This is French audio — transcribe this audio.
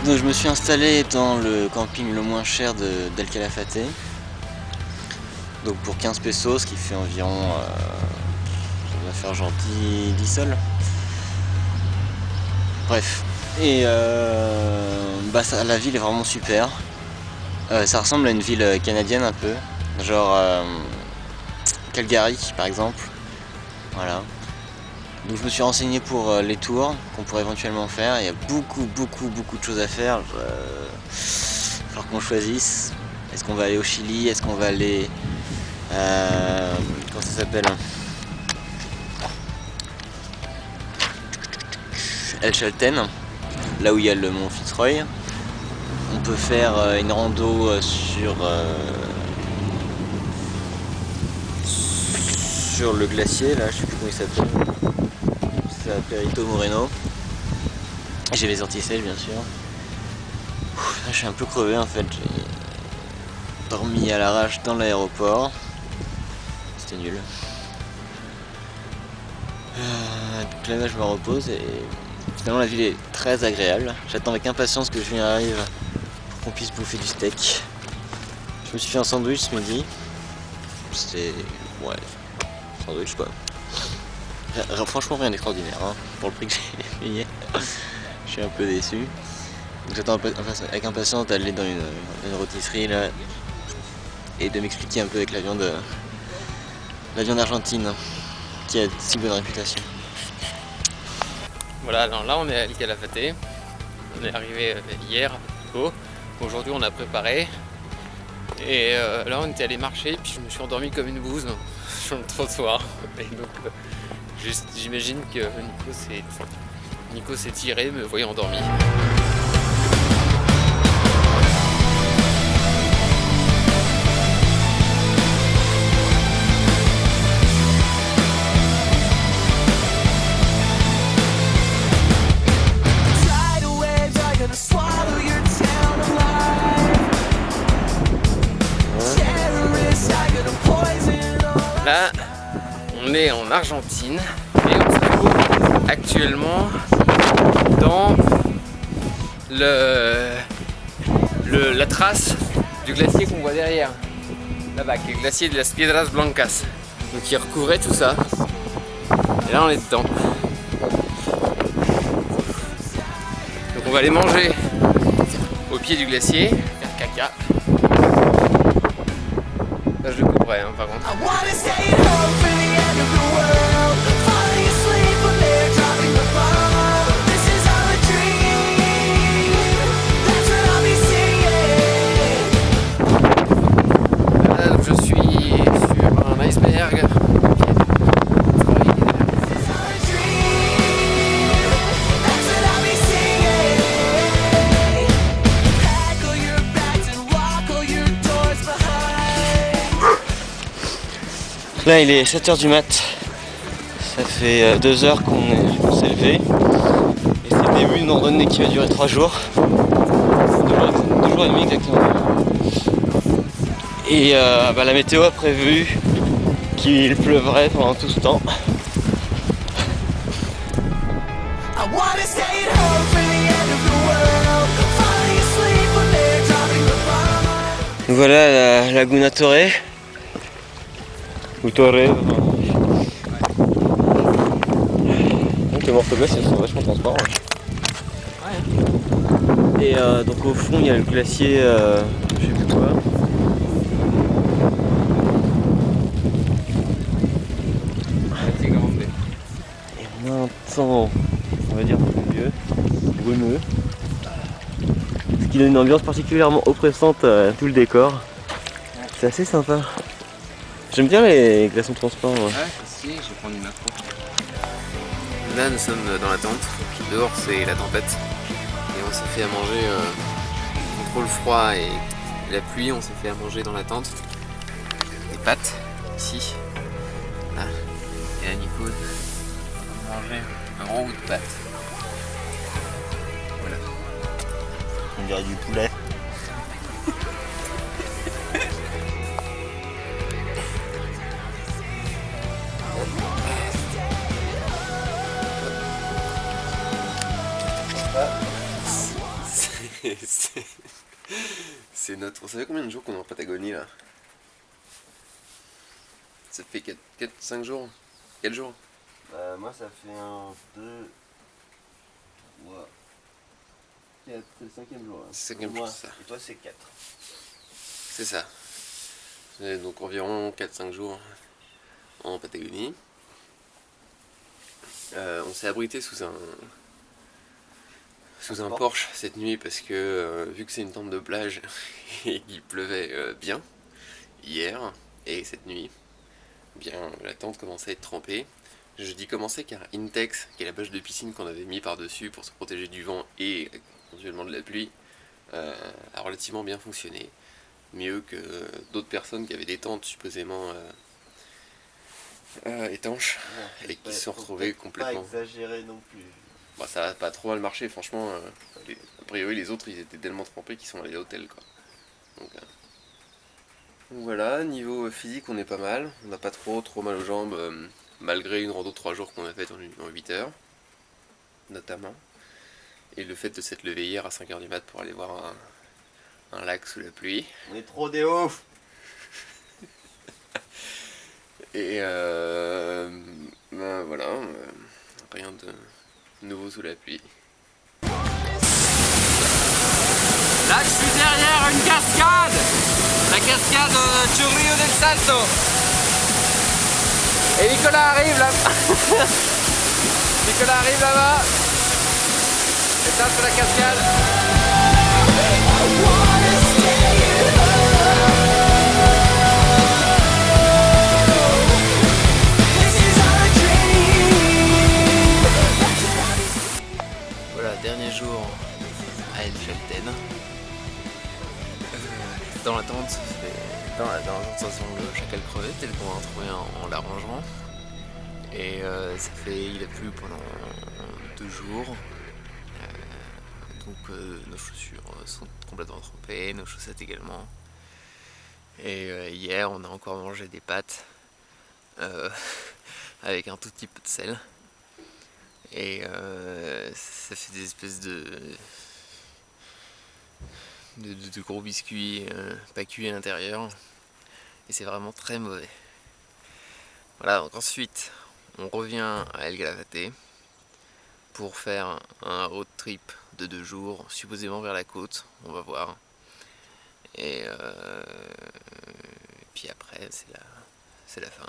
Donc je me suis installé dans le camping le moins cher d'El Calafate. Donc pour 15 pesos, ce qui fait environ, ça va faire genre 10 sols. Bref. Et la ville est vraiment super. Ça ressemble à une ville canadienne un peu. Genre Calgary par exemple. Voilà. Donc je me suis renseigné pour les tours qu'on pourrait éventuellement faire. Il y a beaucoup de choses à faire. Il va falloir qu'on choisisse. Est-ce qu'on va aller au Chili? Est-ce qu'on va aller... comment ça s'appelle? El Chalten, là où il y a le mont Fitzroy. On peut faire une rando sur le glacier, là, je sais plus comment il s'appelle. C'est à Perito Moreno. J'ai les antisèches bien sûr. Là, je suis un peu crevé en fait. J'ai dormi à l'arrache dans l'aéroport. C'était nul. Donc là, je me repose et finalement la ville est très agréable. J'attends avec impatience que je arrive pour qu'on puisse bouffer du steak. Je me suis fait un sandwich ce midi. C'était... ouais, sandwich quoi. Franchement rien d'extraordinaire hein, pour le prix que j'ai payé. Je suis un peu déçu. Donc j'attends avec impatience d'aller dans une rôtisserie là et de m'expliquer un peu avec la viande argentine qui a si bonne réputation. Voilà, alors là on est à El Calafate. On est arrivé hier tôt. Aujourd'hui on a préparé. Et là on était allé marcher puis je me suis endormi comme une bouse sur le trottoir. Et donc j'imagine que Nico s'est tiré me voyant endormi. Là, on est en Argentine et on se trouve actuellement dans la trace du glacier qu'on voit derrière. Là-bas, qui est le glacier de las Piedras Blancas. Donc il recouvrait tout ça. Et là on est dedans. Donc on va aller manger au pied du glacier, faire caca. Là je le couperai hein, par contre. Là donc je suis sur un iceberg. Là il est 7h du mat, ça fait 2 heures qu'on s'est levé et c'est le début d'une randonnée qui va durer 3 jours, 2 jours et demi exactement. Et la météo a prévu qu'il pleuvrait pendant tout ce temps. Voilà la Laguna Torre. Ou Torre. Donc les morceaux de glace ils sont vachement transparents. Ouais. Et donc au fond il y a le glacier, je sais plus quoi. Et on a un temps, on va dire pluvieux, brumeux. Ce qui donne une ambiance particulièrement oppressante à tout le décor. C'est assez sympa. J'aime bien les glaçons transparents. Ouais, si, je vais prendre une macro. Là, nous sommes dans la tente. Dehors, c'est la tempête. Et on s'est fait à manger contre le froid et la pluie. On s'est fait à manger dans la tente. Des pâtes, ici. Là. Et là, Nico, on va manger un gros bout de pâtes. Voilà. On dirait du poulet. C'est notre... Ça fait combien de jours qu'on est en Patagonie là? Ça fait 5 jours? 4 jours? Moi ça fait 1, 2, 3, 4, c'est le 5e jour là. C'est le 5e jour, c'est ça. Et toi c'est 4. C'est ça. C'est donc environ 4-5 jours en Patagonie. On s'est abrité sous un Porsche cette nuit parce que vu que c'est une tente de plage et qu'il pleuvait bien hier et cette nuit, bien la tente commençait à être trempée. Je dis commencer car Intex, qui est la bâche de piscine qu'on avait mis par dessus pour se protéger du vent et éventuellement de la pluie, a relativement bien fonctionné. Mieux que d'autres personnes qui avaient des tentes supposément étanches et qui se sont retrouvées complètement... Pas exagéré non plus. Bah, ça a pas trop mal marché franchement, a priori les autres ils étaient tellement trempés qu'ils sont allés à l'hôtel quoi. Donc voilà, niveau physique on est pas mal, on n'a pas trop mal aux jambes malgré une rando de 3 jours qu'on a faite en 8 heures notamment. Et le fait de s'être levé hier à 5 h du mat pour aller voir un lac sous la pluie. On est trop des ouf. Et ben voilà, rien de nouveau sous la pluie. Là je suis derrière une cascade, la cascade Churrillo del Salto. Et Nicolas arrive là. Nicolas arrive là-bas. Et ça c'est la cascade. Voilà, dernier jour à Elfelten. Dans la tente, dans la sensation de chacal crevé, tel qu'on a trouvé en l'arrangeant. Et il a plu pendant 2 jours. Donc nos chaussures sont complètement trempées, nos chaussettes également. Et hier on a encore mangé des pâtes avec un tout petit peu de sel. Et ça fait des espèces de gros biscuits pas cuits à l'intérieur. Et c'est vraiment très mauvais. Voilà, donc ensuite on revient à El Gravate pour faire un road trip de 2 jours, supposément vers la côte, on va voir. Et puis après c'est la fin.